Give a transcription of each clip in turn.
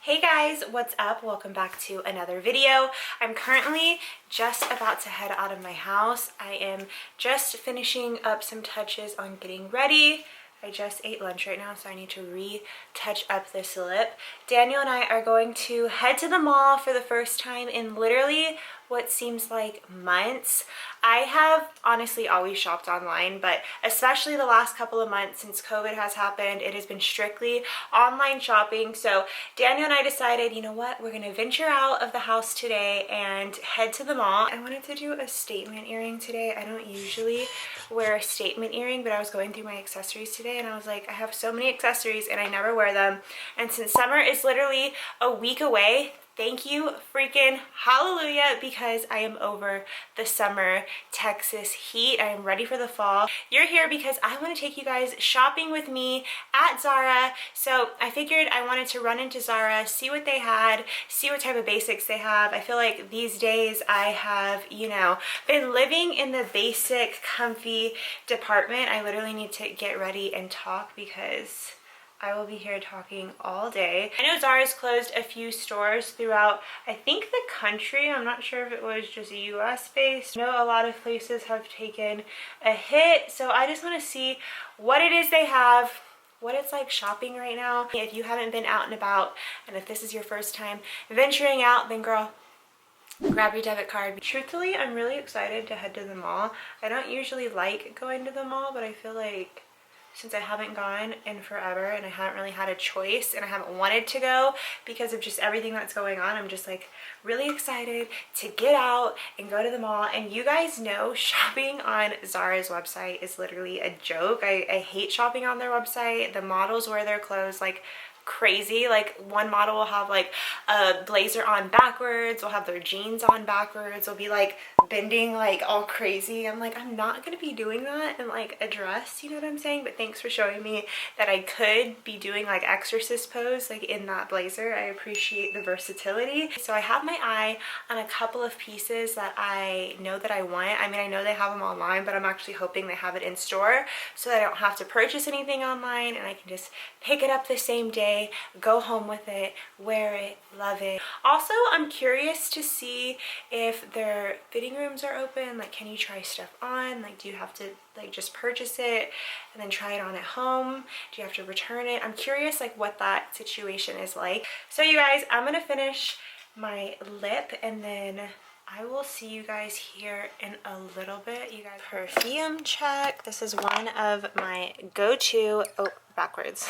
Hey guys, what's up? Welcome back to another video. I'm currently just about to head out of my house. I am just finishing up some touches on getting ready. I just ate lunch right now, so I need to retouch up this lip. Daniel and I are going to head to the mall for the first time in literally what seems like months. I have honestly always shopped online, but especially the last couple of months since COVID has happened, it has been strictly online shopping. So Daniel and I decided, you know what, we're gonna venture out of the house today and head to the mall. I wanted to do a statement earring today. I don't usually wear a statement earring, but I was going through my accessories today and I was like, I have so many accessories and I never wear them. And since summer is literally a week away, thank you freaking hallelujah, because I am over the summer Texas heat. I am ready for the fall. You're here because I want to take you guys shopping with me at Zara. So I figured I wanted to run into Zara, see what they had, see what type of basics they have. I feel like these days I have, you know, been living in the basic comfy department. I literally need to get ready and talk because I will be here talking all day. I know Zara's closed a few stores throughout, I think, the country. I'm not sure if it was just US based. I know a lot of places have taken a hit, so I just want to see what it is they have, what it's like shopping right now. If you haven't been out and about, and if this is your first time venturing out, then girl, grab your debit card. Truthfully, I'm really excited to head to the mall. I don't usually like going to the mall, but I feel like since I haven't gone in forever and I haven't really had a choice and I haven't wanted to go because of just everything that's going on, I'm just like really excited to get out and go to the mall. And you guys know shopping on Zara's website is literally a joke. I hate shopping on their website. The models wear their clothes like crazy. Like one model will have like a blazer on backwards, will have their jeans on backwards, will be like bending like all crazy. I'm like, I'm not gonna be doing that in like a dress, you know what I'm saying? But thanks for showing me that I could be doing like exorcist pose like in that blazer. I appreciate the versatility. So I have my eye on a couple of pieces that I know that I want. I mean, I know they have them online, but I'm actually hoping they have it in store so that I don't have to purchase anything online and I can just pick it up the same day, go home with it, wear it, love it. Also, I'm curious to see if their fitting rooms are open. Like, can you try stuff on? Like, do you have to like just purchase it and then try it on at home? Do you have to return it? I'm curious like what that situation is like. So you guys, I'm gonna finish my lip and then I will see you guys here in a little bit. You guys, perfume check. This is one of my go-to, oh, backwards.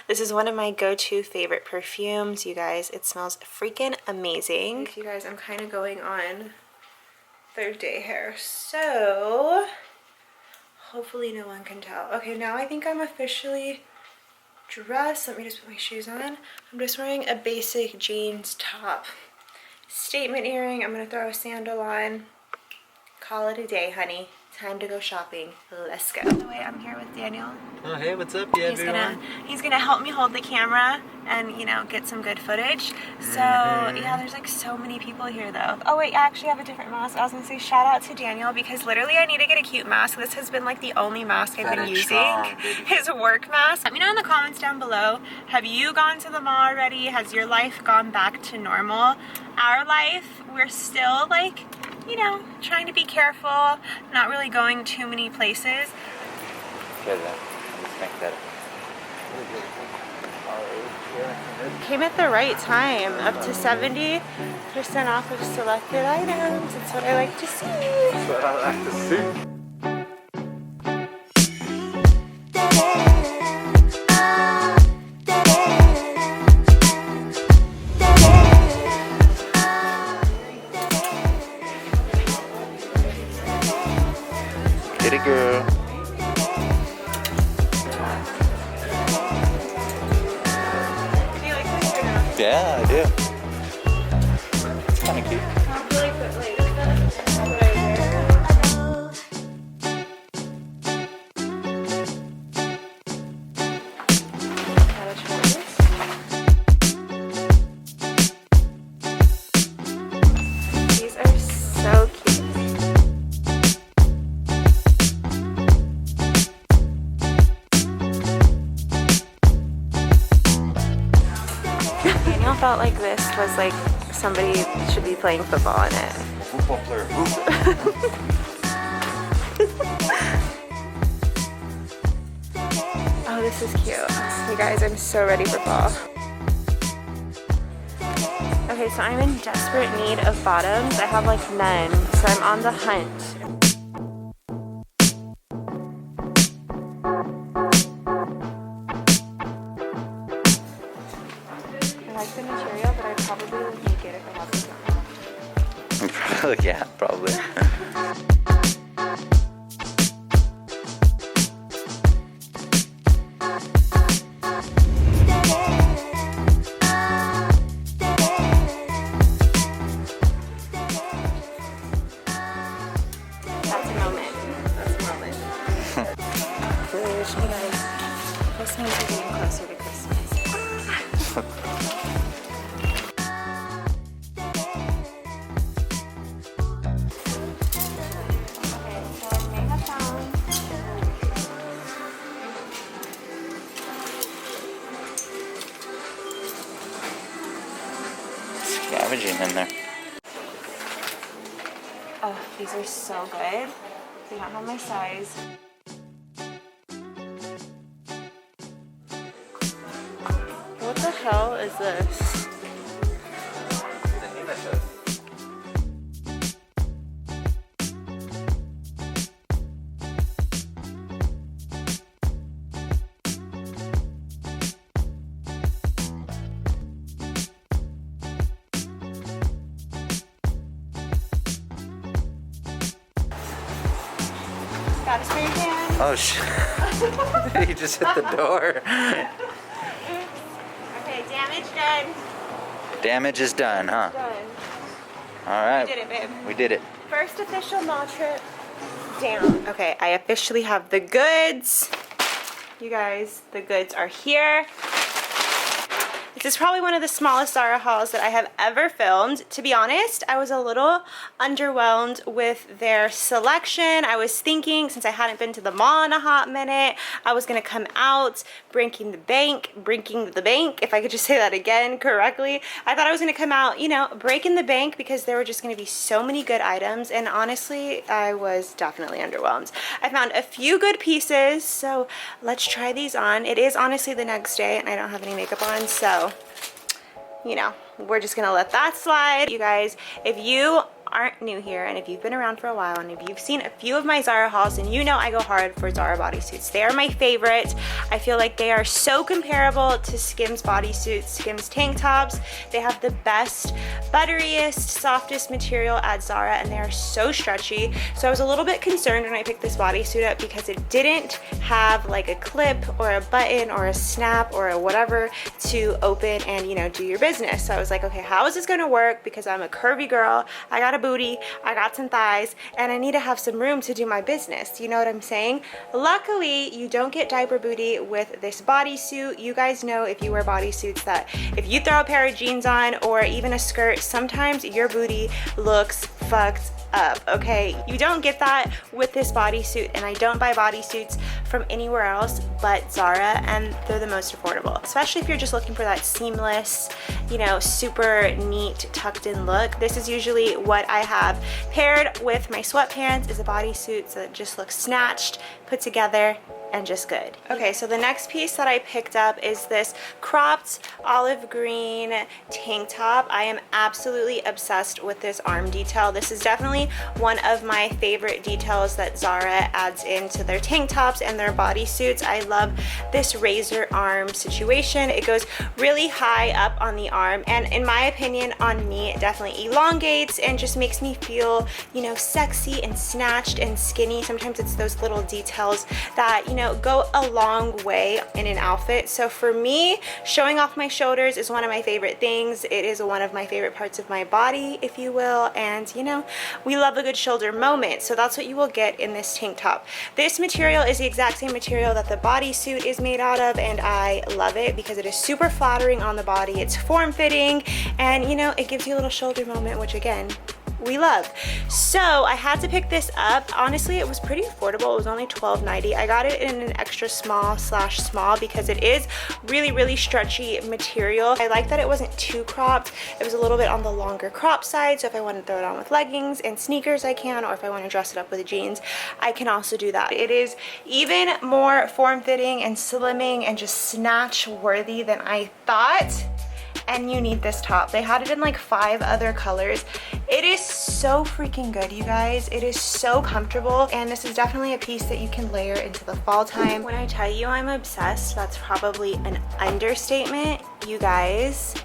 This is one of my go-to favorite perfumes, you guys. It smells freaking amazing. You guys, I'm kind of going on third day hair, so hopefully no one can tell. Okay, now I think I'm officially dressed. Let me just put my shoes on. I'm just wearing a basic jeans top. Statement earring. I'm gonna throw a sandal on. Call it a day, honey. Time to go shopping. Let's go. By the way, I'm here with Daniel. Oh, hey, what's up, everyone? He's gonna help me hold the camera and, you know, get some good footage. So yeah, there's like so many people here though. Oh wait, I actually have a different mask. I was gonna say shout out to Daniel because literally I need to get a cute mask. This has been like the only mask I've been using. His work mask. Let me know in the comments down below. Have you gone to the mall already? Has your life gone back to normal? Our life, we're still like, you know, trying to be careful, not really going too many places. Came at the right time, up to 70% off of selected items. That's what I like to see. That's what I like to see. Get it, girl. Do you like this or no? Yeah, I do. It's kind of cute. I feel like that, like, that's what I wear. Gotta try this. These are so cute. Daniel felt like this was like somebody should be playing football in it. Football player. Oh, this is cute. You guys, I'm so ready for fall. Okay, so I'm in desperate need of bottoms. I have like none, so I'm on the hunt. I like the material, but I probably would make it if I had the Yeah, probably. That's a moment. That's a moment. You guys, this means we're getting closer to Christmas. Okay, so I may have found. Scavenging in there. Oh, these are so good. They don't have my size. What the hell is this? Got a spray can? Oh shit. You just hit the door. Okay, damage done. Damage is done, huh? Done. Alright. We did it, babe. We did it. First official mall trip down. Okay, I officially have the goods. You guys, the goods are here. This is probably one of the smallest Zara hauls that I have ever filmed. To be honest, I was a little underwhelmed with their selection. I was thinking, since I hadn't been to the mall in a hot minute, I was gonna come out breaking the bank, if I could just say that again correctly. I thought I was gonna come out, you know, breaking the bank because there were just gonna be so many good items, and honestly, I was definitely underwhelmed. I found a few good pieces, so let's try these on. It is honestly the next day, and I don't have any makeup on, so you know, we're just gonna let that slide. You guys, if you aren't new here and if you've been around for a while and if you've seen a few of my Zara hauls, then you know I go hard for Zara bodysuits. They are my favorite. I feel like they are so comparable to Skims bodysuits, Skims tank tops. They have the best, butteriest, softest material at Zara, and they are so stretchy. So I was a little bit concerned when I picked this bodysuit up because it didn't have like a clip or a button or a snap or a whatever to open and, you know, do your business. So I was like, okay, how is this gonna work? Because I'm a curvy girl, I got a booty, I got some thighs, and I need to have some room to do my business. You know what I'm saying? Luckily, you don't get diaper booty with this bodysuit. You guys know, if you wear bodysuits, that if you throw a pair of jeans on or even a skirt, sometimes your booty looks fucked up, okay? You don't get that with this bodysuit, and I don't buy bodysuits from anywhere else but Zara, and they're the most affordable, especially if you're just looking for that seamless, you know, super neat tucked in look. This is usually what I have paired with my sweatpants, is a bodysuit that just looks snatched, put together, and just good. Okay, so the next piece that I picked up is this cropped olive green tank top. I am absolutely obsessed with this arm detail. This is definitely one of my favorite details that Zara adds into their tank tops and their bodysuits. I love this razor arm situation. It goes really high up on the arm, and in my opinion, on me, it definitely elongates and just makes me feel, you know, sexy and snatched and skinny. Sometimes it's those little details that, you know, go a long way in an outfit. So for me, showing off my shoulders is one of my favorite things. It is one of my favorite parts of my body, if you will, and you know, we love a good shoulder moment. So that's what you will get in this tank top. This material is the exact same material that the bodysuit is made out of, and I love it because it is super flattering on the body. It's form-fitting, and you know, it gives you a little shoulder moment, which again, we love. So I had to pick this up. Honestly, it was pretty affordable. It was only $12.90. I got it in an extra small / small because it is really stretchy material. I like that it wasn't too cropped. It was a little bit on the longer crop side, so if I want to throw it on with leggings and sneakers I can, or if I want to dress it up with jeans I can also do that. It is even more form-fitting and slimming and just snatch worthy than I thought. And you need this top. They had it in like 5 other colors. It is so freaking good, you guys. It is so comfortable, and this is definitely a piece that you can layer into the fall time. When I tell you I'm obsessed, that's probably an understatement, you guys.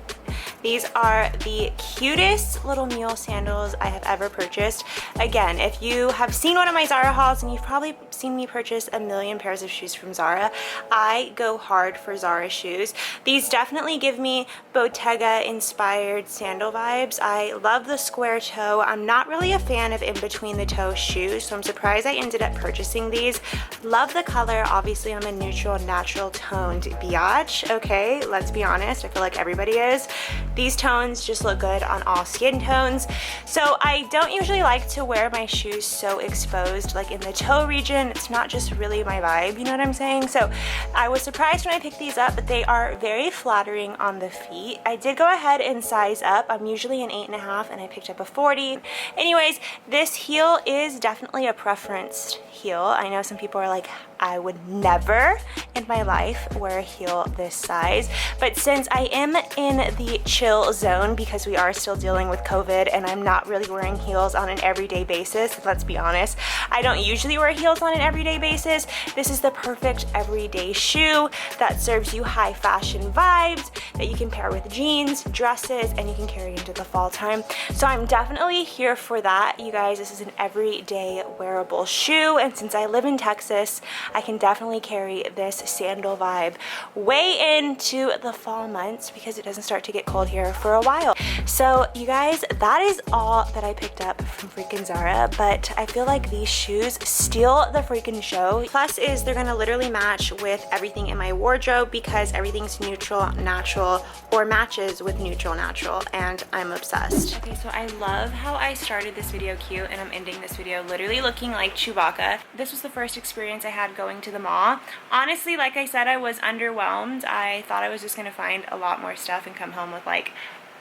These are the cutest little mule sandals I have ever purchased. Again, if you have seen one of my Zara hauls, and you've probably seen me purchase a million pairs of shoes from Zara, I go hard for Zara shoes. These definitely give me Bottega inspired sandal vibes. I love the square toe. I'm not really a fan of in between the toe shoes, so I'm surprised I ended up purchasing these. Love the color. Obviously I'm a neutral, natural toned biatch, okay? Let's be honest, I feel like everybody is. These tones just look good on all skin tones. So I don't usually like to wear my shoes so exposed, like in the toe region. It's not just really my vibe, you know what I'm saying? So I was surprised when I picked these up, but they are very flattering on the feet. I did go ahead and size up. I'm usually an 8.5 and I picked up a 40. Anyways, this heel is definitely a preferenced heel. I know some people are like, I would never in my life wear a heel this size, but since I am in the chill zone because we are still dealing with COVID and I'm not really wearing heels on an everyday basis, let's be honest, I don't usually wear heels on an everyday basis. This is the perfect everyday shoe that serves you high fashion vibes that you can pair with jeans, dresses, and you can carry into the fall time. So I'm definitely here for that, you guys. This is an everyday wearable shoe, and since I live in Texas, I can definitely carry this sandal vibe way into the fall months because it doesn't start to get cold here for a while. So you guys, that is all that I picked up from freaking Zara, but I feel like these shoes steal the freaking show. Plus is they're gonna literally match with everything in my wardrobe because everything's neutral, natural, or matches with neutral, natural, and I'm obsessed. Okay, so I love how I started this video cute and I'm ending this video literally looking like Chewbacca. This was the first experience I had going to the mall. Honestly, like I said, I was underwhelmed. I thought I was just gonna find a lot more stuff and come home with like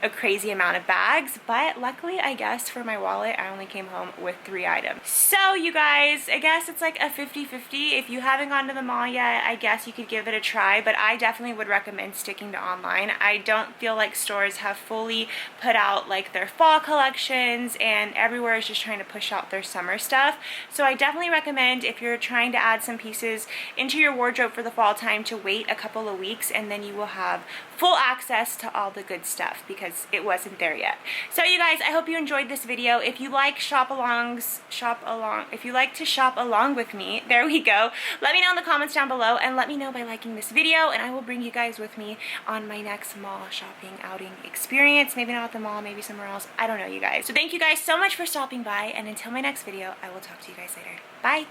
a crazy amount of bags, but luckily I guess for my wallet I only came home with 3 items. So you guys, I guess it's like a 50-50. If you haven't gone to the mall yet, I guess you could give it a try, but I definitely would recommend sticking to online. I don't feel like stores have fully put out like their fall collections, and everywhere is just trying to push out their summer stuff. So I definitely recommend, if you're trying to add some pieces into your wardrobe for the fall time, to wait a couple of weeks and then you will have full access to all the good stuff because it wasn't there yet. So you guys, I hope you enjoyed this video. If you like if you like to shop along with me, there we go. Let me know in the comments down below, and let me know by liking this video, and I will bring you guys with me on my next mall shopping outing experience. Maybe not at the mall, maybe somewhere else. I don't know, you guys. So thank you guys so much for stopping by, and until my next video, I will talk to you guys later. Bye.